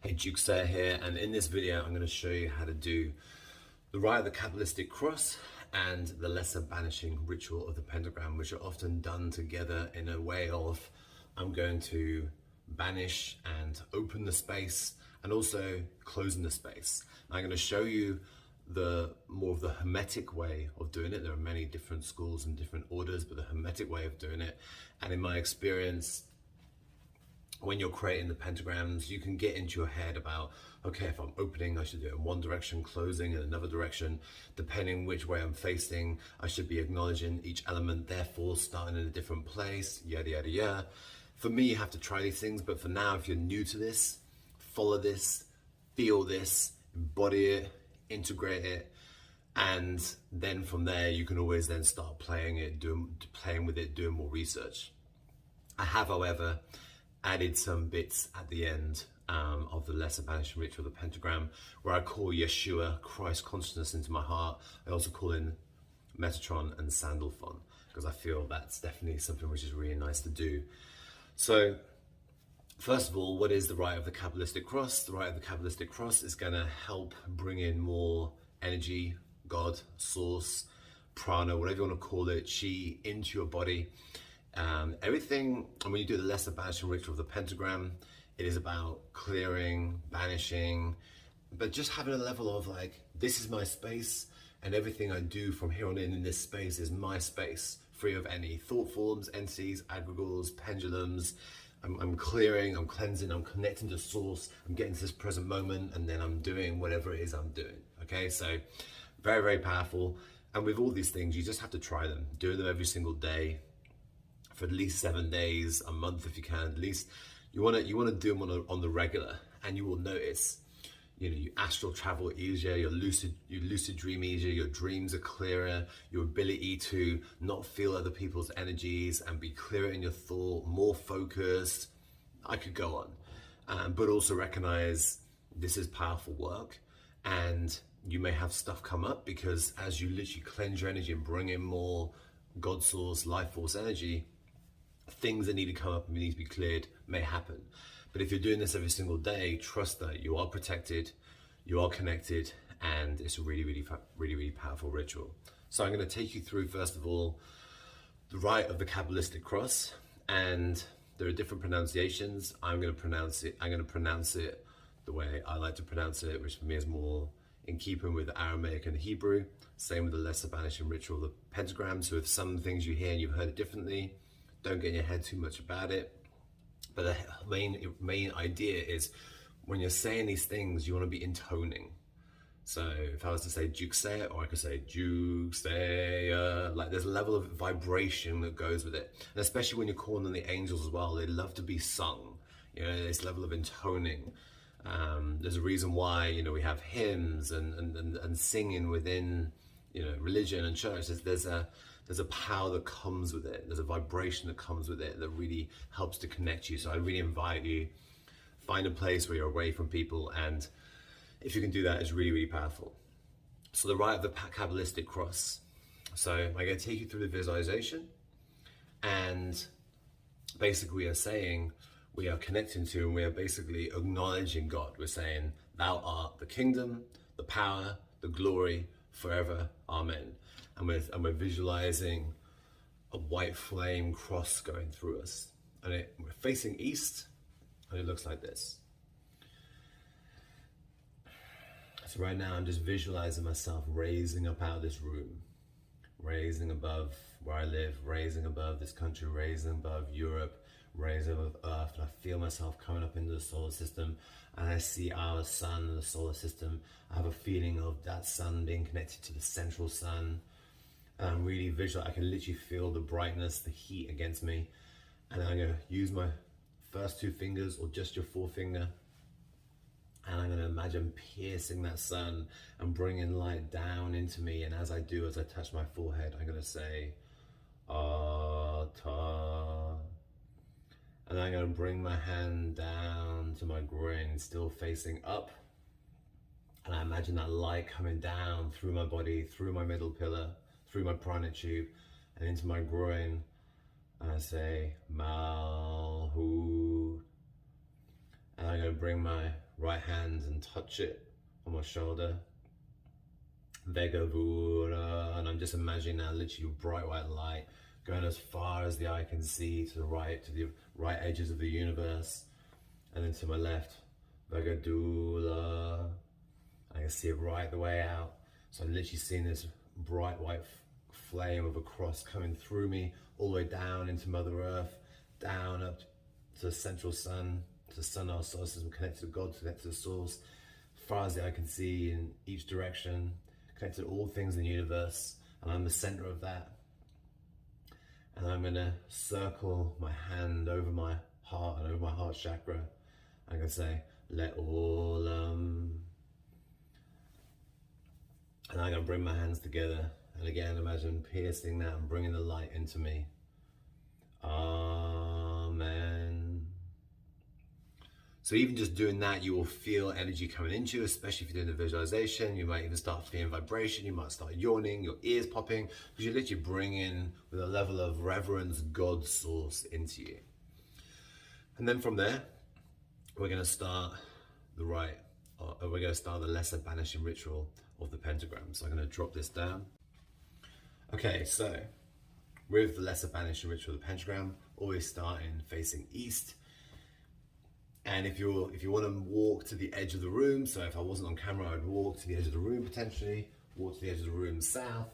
Hey, Duke Sayer here, and in this video I'm going to show you how to do the Rite of the Qabalistic cross and the lesser banishing ritual of the pentagram, which are often done together in a way of I'm going to banish and open the space and also closing the space. I'm going to show you the more of the Hermetic way of doing it. There are many different schools and different orders, but the Hermetic way of doing it, and in my experience, when you're creating the pentagrams, you can get into your head about, okay, if I'm opening, I should do it in one direction, closing in another direction, depending which way I'm facing, I should be acknowledging each element, therefore starting in a different place, yada, yada, yada. For me, you have to try these things, but for now, if you're new to this, follow this, feel this, embody it, integrate it, and then from there, you can always then start playing with it, doing more research. I have, however, added some bits at the end of the lesser banishing ritual of the pentagram, where I call Yeshua, Christ consciousness, into my heart. I also call in Metatron and Sandalphon, because I feel that's definitely something which is really nice to do. So first of all, what is the Rite of the Qabalistic cross? The Rite of the Qabalistic cross is going to help bring in more energy, God, source, prana, whatever you want to call it, chi, into your body. Everything, and when you do the lesser banishing ritual of the pentagram, it is about clearing, banishing, but just having a level of like, this is my space, and everything I do from here on in this space is my space, free of any thought forms, entities, aggregals, pendulums. I'm clearing, I'm cleansing, I'm connecting to source, I'm getting to this present moment, and then I'm doing whatever it is I'm doing. Okay, so very, very powerful. And with all these things, you just have to try them, doing them every single day, for at least 7 days, a month if you can. At least you want to do them on the regular, and you will notice, you astral travel easier, you lucid dream easier, your dreams are clearer, your ability to not feel other people's energies and be clearer in your thought, more focused. I could go on, but also recognize this is powerful work, and you may have stuff come up because as you literally cleanse your energy and bring in more God source, life force energy, things that need to come up and need to be cleared may happen. But if you're doing this every single day, trust that you are protected, you are connected, and it's a really, really, really, really powerful ritual. So I'm going to take you through, first of all, the Rite of the Qabalistic cross, and there are different pronunciations. I'm going to pronounce it the way I like to pronounce it, which for me is more in keeping with Aramaic and Hebrew. Same with the lesser banishing ritual of the pentagram. So if some things you hear and you've heard it differently, don't get in your head too much about it. But the main idea is when you're saying these things, you want to be intoning. So if I was to say Duke Sayer, or I could say Duke Sayer, like there's a level of vibration that goes with it. And especially when you're calling on the angels as well, they love to be sung. This level of intoning. There's a reason why, we have hymns and singing within, religion and church. There's a power that comes with it. There's a vibration that comes with it that really helps to connect you. So I really invite you, find a place where you're away from people, and if you can do that, it's really, really powerful. So the Rite of the Qabalistic cross. So I'm going to take you through the visualization, and basically we are saying, we are connecting to, and we are basically acknowledging God. We're saying, thou art the kingdom, the power, the glory, forever, amen. And we're visualizing a white flame cross going through us. And we're facing east, and it looks like this. So right now I'm just visualizing myself raising up out of this room, raising above where I live, raising above this country, raising above Europe, raising above Earth, and I feel myself coming up into the solar system, and I see our sun and the solar system. I have a feeling of that sun being connected to the central sun. And I'm really visual. I can literally feel the brightness, the heat against me. And I'm going to use my first two fingers, or just your forefinger, and I'm going to imagine piercing that sun and bringing light down into me. And as I do, as I touch my forehead, I'm going to say, Ata. And I'm going to bring my hand down to my groin, still facing up. And I imagine that light coming down through my body, through my middle pillar, through my prana tube, and into my groin. And I say, Malhu. And I'm going to bring my right hand and touch it on my shoulder. Vegavura, and I'm just imagining now literally bright white light going as far as the eye can see to the right edges of the universe, and then to my left, Vegadula. I can see it right the way out. So I'm literally seeing this bright white flame of a cross coming through me, all the way down into Mother Earth, down up to the central sun, to the sun, our solar system, connected to God, connected to the source, as far as the eye can see in each direction, connected to all things in the universe, and I'm the center of that. And I'm gonna circle my hand over my heart and over my heart chakra. I'm gonna say, let all, and I'm gonna bring my hands together. And again, imagine piercing that and bringing the light into me. Amen. So even just doing that, you will feel energy coming into you, especially if you're doing a visualization. You might even start feeling vibration. You might start yawning, your ears popping, because you're literally bringing, with a level of reverence, God's source into you. And then from there, we're going to start we're going to start the lesser banishing ritual of the pentagram. So I'm going to drop this down. Okay, so with the lesser banishing ritual of the pentagram, always starting facing east. And if you want to walk to the edge of the room, so if I wasn't on camera, I'd walk to the edge of the room potentially, walk to the edge of the room south,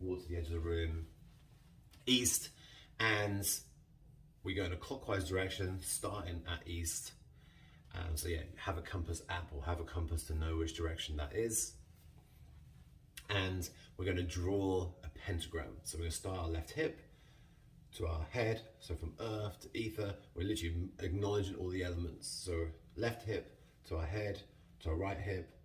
walk to the edge of the room east, and we go in a clockwise direction, starting at east. So yeah, have a compass app or have a compass to know which direction that is. And we're going to draw a pentagram. So we're going to start our left hip to our head, so from earth to ether, we're literally acknowledging all the elements. So left hip to our head, to our right hip,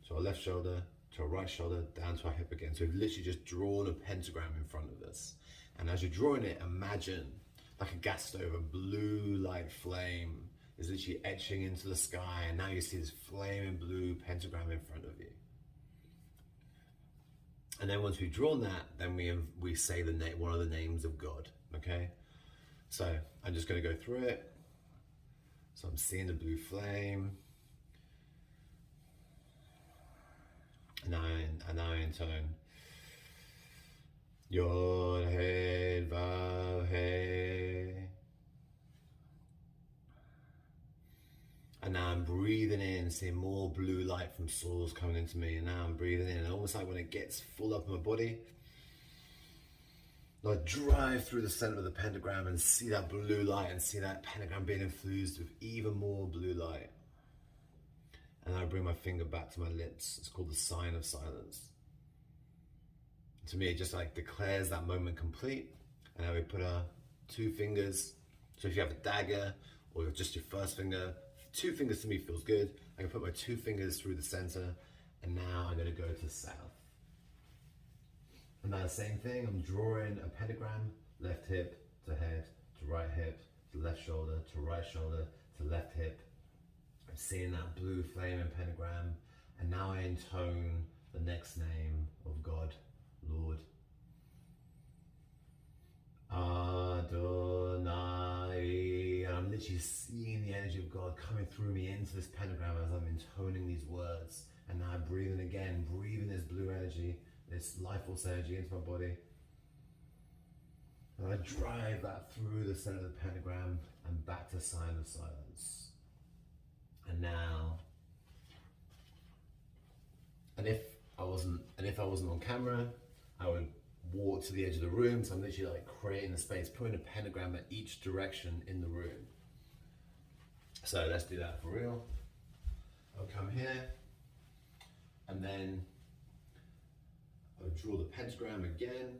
to our left shoulder, to our right shoulder, down to our hip again. So we've literally just drawn a pentagram in front of us. And as you're drawing it, imagine like a gas stove, a blue light flame is literally etching into the sky, and now you see this flaming blue pentagram in front of you. And then once we've drawn that, then we say one of the names of God. Okay, so I'm just going to go through it. So I'm seeing the blue flame, and now I intone Yod He Vav He, and now I'm breathing in, seeing more blue light from source coming into me, and now I'm breathing in, and almost like when it gets full up in my body, I drive through the center of the pentagram and see that blue light and see that pentagram being infused with even more blue light. And I bring my finger back to my lips. It's called the sign of silence. To me, it just like declares that moment complete. And now we put our two fingers. So if you have a dagger or just your first finger, 2 fingers to me feels good. I can put my 2 fingers through the center. And now I'm gonna go to south. And now the same thing, I'm drawing a pentagram, left hip to head, to right hip, to left shoulder, to right shoulder, to left hip. I'm seeing that blue flame and pentagram, and now I intone the next name of God, Lord. Adonai. And I'm literally seeing the energy of God coming through me into this pentagram as I'm intoning these words. And now I'm breathing again, breathing this blue energy, this life force energy into my body. And I drive that through the center of the pentagram and back to sign of silence. And now, if I wasn't on camera, I would walk to the edge of the room. So I'm literally like creating a space, putting a pentagram at each direction in the room. So let's do that for real. I'll come here, and then I'll draw the pentagram again.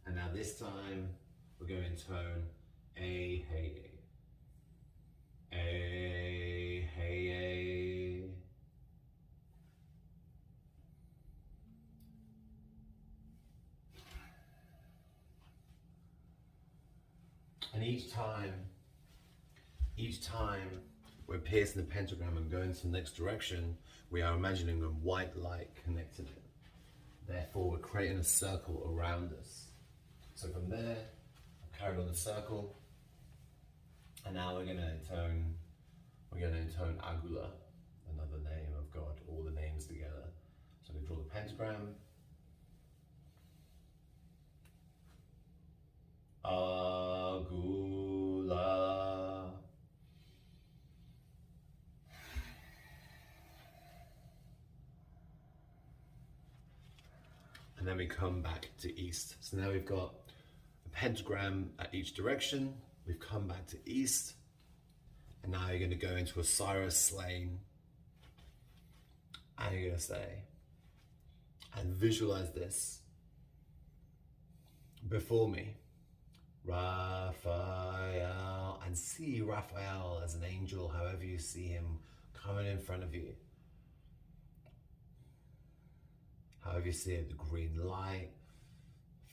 And now this time we're going to tone A, hey, A, hey, A. And each time we're piercing the pentagram and going to the next direction, we are imagining a white light connecting it. Therefore, we're creating a circle around us. So from there, I've carried on the circle, and now we're going to intone We're going to intone Agula, another name of God, all the names together. So we draw the pentagram. Agula. And then we come back to east. So now we've got a pentagram at each direction. We've come back to east. And now you're going to go into Osiris slain. And you're going to say, and visualize this before me, Raphael, and see Raphael as an angel, however you see him coming in front of you. However you see it, the green light,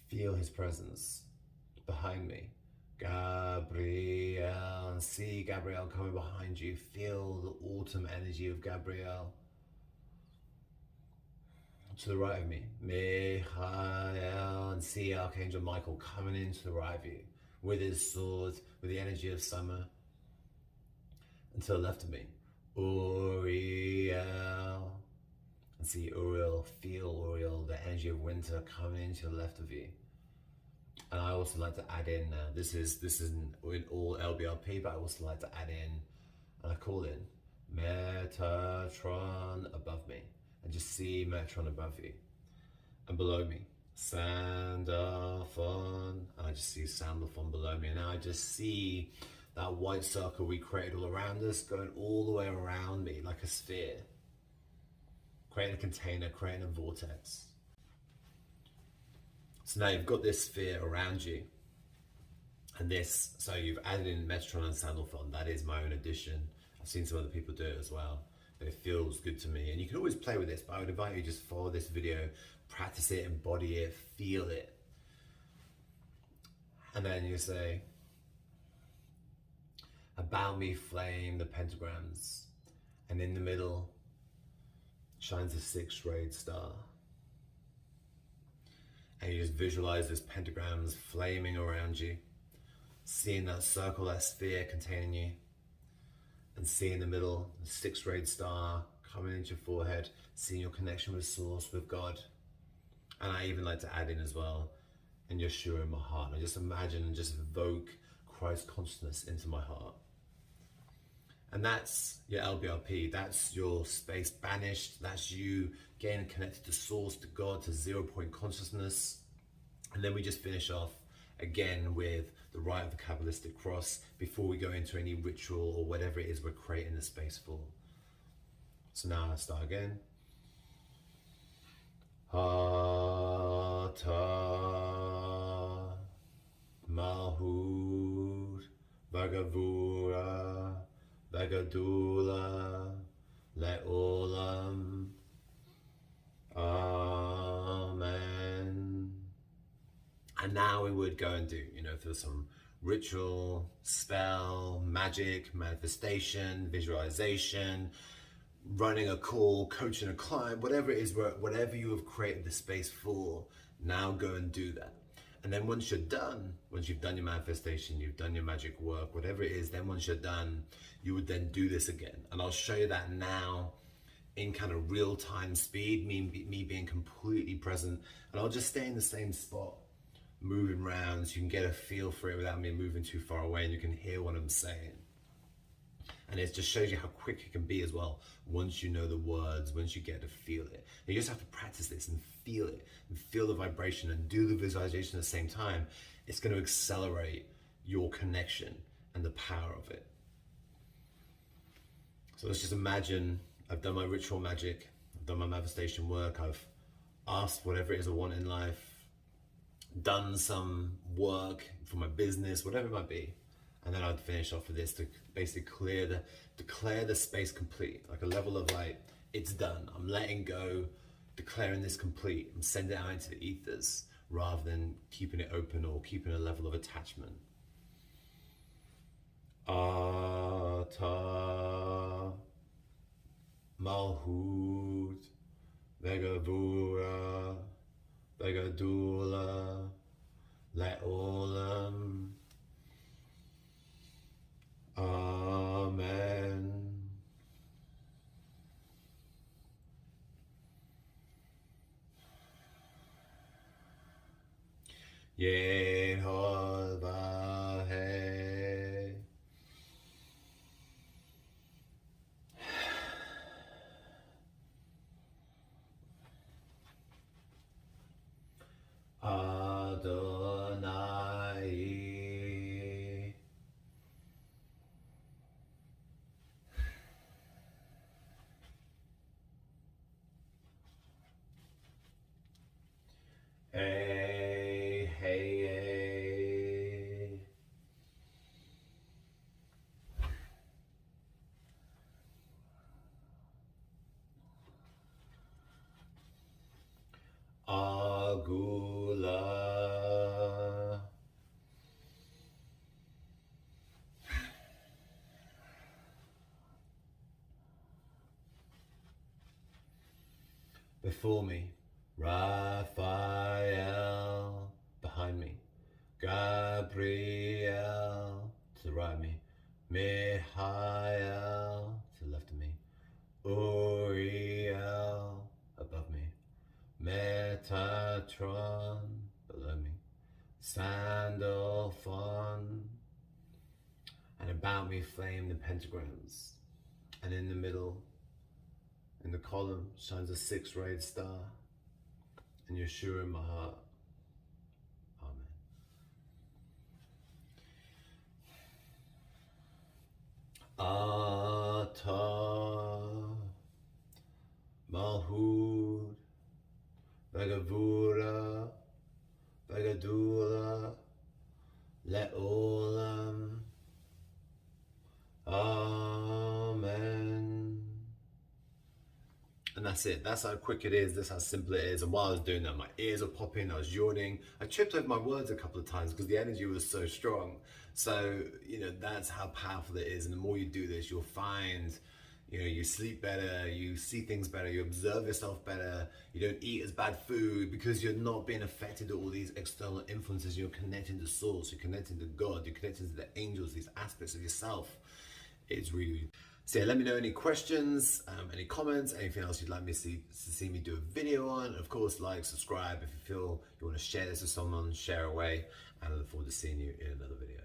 feel his presence behind me. Gabriel, and see Gabriel coming behind you. Feel the autumn energy of Gabriel. To the right of me, Michael, and see Archangel Michael coming in to the right of you with his sword, with the energy of summer. And to the left of me, Uriel, and see Uriel, feel Uriel, the energy of winter coming in to the left of you. And I also like to add in now, this isn't in all LBRP, but I also like to add in, and I call in Metatron above me. And just see Metatron above you. And below me, Sandalphon. And I just see Sandalphon below me. And now I just see that white circle we created all around us, going all the way around me like a sphere. Creating a container, creating a vortex. So now you've got this sphere around you. And this, so you've added in Metatron and Sandalphon. That is my own addition. I've seen some other people do it as well. But it feels good to me. And you can always play with this, but I would invite you to just follow this video, practice it, embody it, feel it. And then you say, about me flame the pentagrams, and in the middle shines a 6-rayed star. And you just visualize this pentagrams flaming around you, seeing that circle, that sphere containing you. And see in the middle, the 6-rayed star coming into your forehead, seeing your connection with Source, with God. And I even like to add in as well, and Yeshua in my heart. I just imagine and just evoke Christ consciousness into my heart. And that's your LBRP, that's your space banished, that's you getting connected to Source, to God, to 0-point consciousness. And then we just finish off again with the Rite of the Qabalistic cross before we go into any ritual or whatever it is we're creating the space for. So now I start again. Hata Malhut Bhagavura Bhagadula Le'olam. Amen. And now we would go and do, through some ritual, spell, magic, manifestation, visualization, running a call, coaching a client, whatever it is, whatever you have created the space for, now go and do that. And then once you're done, once you've done your manifestation, you've done your magic work, whatever it is, then once you're done, you would then do this again. And I'll show you that now in kind of real-time speed, me being completely present. And I'll just stay in the same spot, moving around, so you can get a feel for it without me moving too far away, and you can hear what I'm saying. And it just shows you how quick it can be as well, once you know the words, once you get to feel it. You just have to practice this and feel it, and feel the vibration and do the visualization at the same time. It's going to accelerate your connection and the power of it. So let's just imagine I've done my ritual magic, I've done my manifestation work, I've asked whatever it is I want in life, done some work for my business, whatever it might be. And then I'd finish off with this to basically declare the space complete, like a level of like, it's done. I'm letting go, declaring this complete. I'm sending it out into the ethers rather than keeping it open or keeping a level of attachment. Ata Malhut Vegavura Vegadula Le'olam. Amen. Yen ho va he. Adonai. Hey, hey, hey. Agula. Before me, Raphael. Behind me, Gabriel. To the right of me, Michael. To the left of me, Uriel. Above me, Metatron. Below me, Sandalphon. And about me flame the pentagrams. And in the middle, in the column, shines a six-rayed star. And Yeshua in my heart. Amen. Ata Malhud Vagavura Vagadula Le'olam. Amen. And that's it. That's how quick it is. That's how simple it is. And while I was doing that, my ears were popping. I was yawning. I tripped over my words a couple of times because the energy was so strong. So, that's how powerful it is. And the more you do this, you'll find, you sleep better, you see things better, you observe yourself better, you don't eat as bad food because you're not being affected by all these external influences. You're connecting to source, you're connecting to God, you're connecting to the angels, these aspects of yourself. It's really. So yeah, let me know any questions, any comments, anything else you'd like me to see me do a video on. Of course, like, subscribe. If you feel you want to share this with someone, share away. And I look forward to seeing you in another video.